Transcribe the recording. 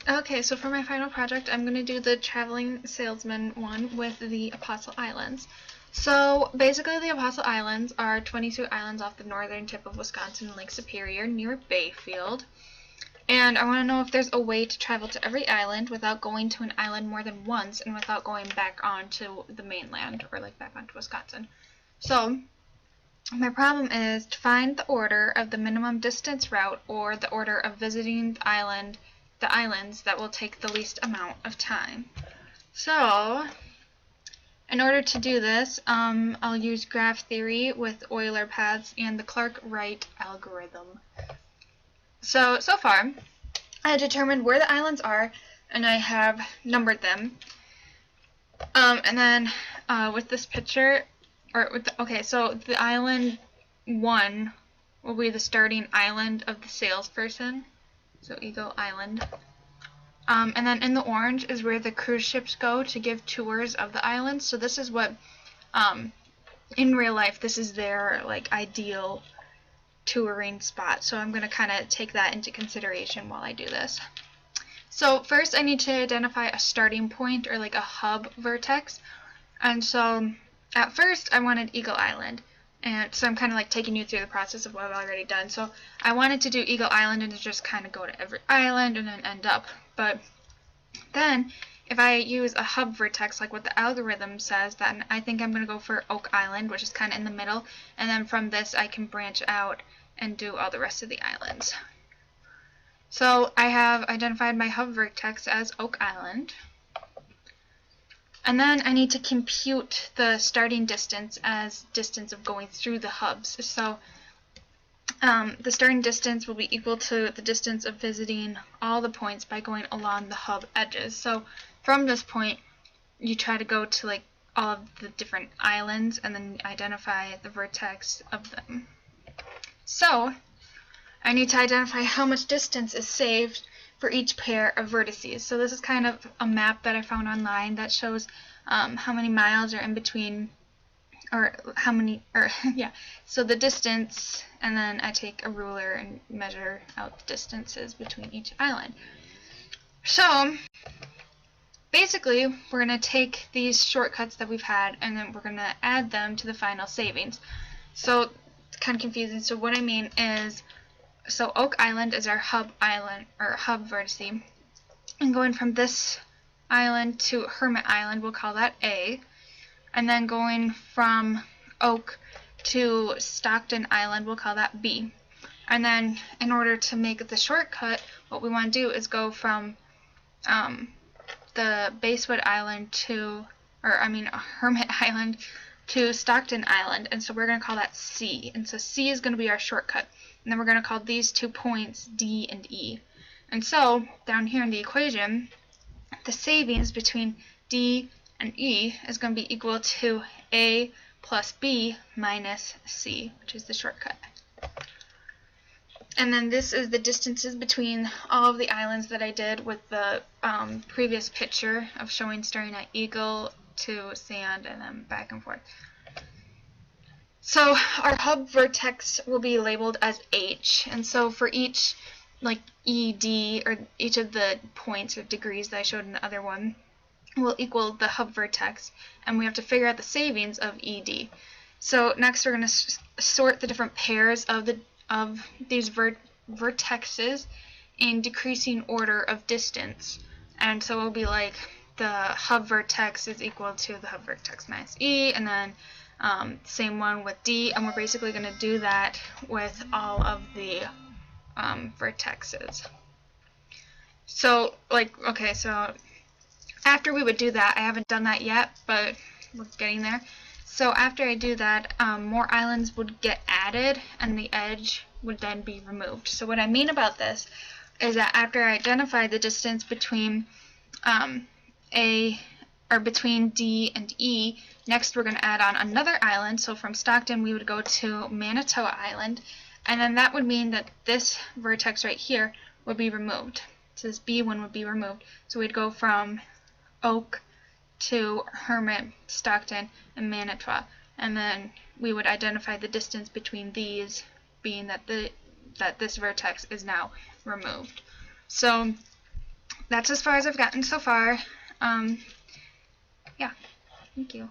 Okay, so for my final project, I'm going to do the traveling salesman one with the Apostle Islands. So basically the Apostle Islands are 22 islands off the northern tip of Wisconsin and Lake Superior near Bayfield. And I want to know if there's a way to travel to every island without going to an island more than once and without going back onto the mainland or like back onto Wisconsin. So my problem is to find the order of the minimum distance route or the order of visiting the islands that will take the least amount of time. So in order to do this, I'll use graph theory with Euler paths and the Clark-Wright algorithm. So far, I determined where the islands are, and I have numbered them. And then with this picture, so the island 1 will be the starting island of the salesperson, so Eagle Island. And then in the orange is where the cruise ships go to give tours of the islands. So this is what, in real life, this is their like ideal touring spot. So I'm going to kind of take that into consideration while I do this. So first I need to identify a starting point or like a hub vertex. And so at first I wanted Eagle Island. And so I'm kind of like taking you through the process of what I've already done. So I wanted to do Eagle Island and to just kind of go to every island and then end up. But then if I use a hub vertex like what the algorithm says, then I think I'm going to go for Oak Island, which is kind of in the middle. And then from this I can branch out and do all the rest of the islands. So I have identified my hub vertex as Oak Island. And then I need to compute the starting distance as distance of going through the hubs. So the starting distance will be equal to the distance of visiting all the points by going along the hub edges. So from this point, you try to go to like all of the different islands and then identify the vertex of them. So I need to identify how much distance is saved for each pair of vertices. So this is kind of a map that I found online that shows how many miles are in between, or how many, so the distance, and then I take a ruler and measure out the distances between each island. So basically we're going to take these shortcuts that we've had and then we're going to add them to the final savings. So it's kind of confusing. So what I mean is, so Oak Island is our hub island, or hub vertice, and going from this island to Hermit Island, we'll call that A, and then going from Oak to Stockton Island, we'll call that B. And then in order to make the shortcut, what we want to do is go from the Basewood Island to, Hermit Island to Stockton Island, and so we're going to call that C. And so C is going to be our shortcut. And then we're going to call these 2 points D and E. And so down here in the equation, the savings between D and E is going to be equal to A plus B minus C, which is the shortcut. And then this is the distances between all of the islands that I did with the previous picture of showing starting at Eagle to Sand and then back and forth. So our hub vertex will be labeled as H, and so for each like ED, or each of the points or degrees that I showed in the other one, will equal the hub vertex, and we have to figure out the savings of ED. So next we're going to sort the different pairs of these vertexes in decreasing order of distance, and so it will be like the hub vertex is equal to the hub vertex minus E, and then same one with D, and we're basically going to do that with all of the vertexes. So so after we would do that, I haven't done that yet, but we're getting there. So after I do that, more islands would get added and the edge would then be removed. So what I mean about this is that after I identify the distance between between D and E, next we're going to add on another island. So from Stockton we would go to Manitoba Island, and then that would mean that this vertex right here would be removed. So this B1 would be removed. So we'd go from Oak to Hermit, Stockton, and Manitoba, and then we would identify the distance between these, being that this vertex is now removed. So that's as far as I've gotten so far. Yeah, thank you.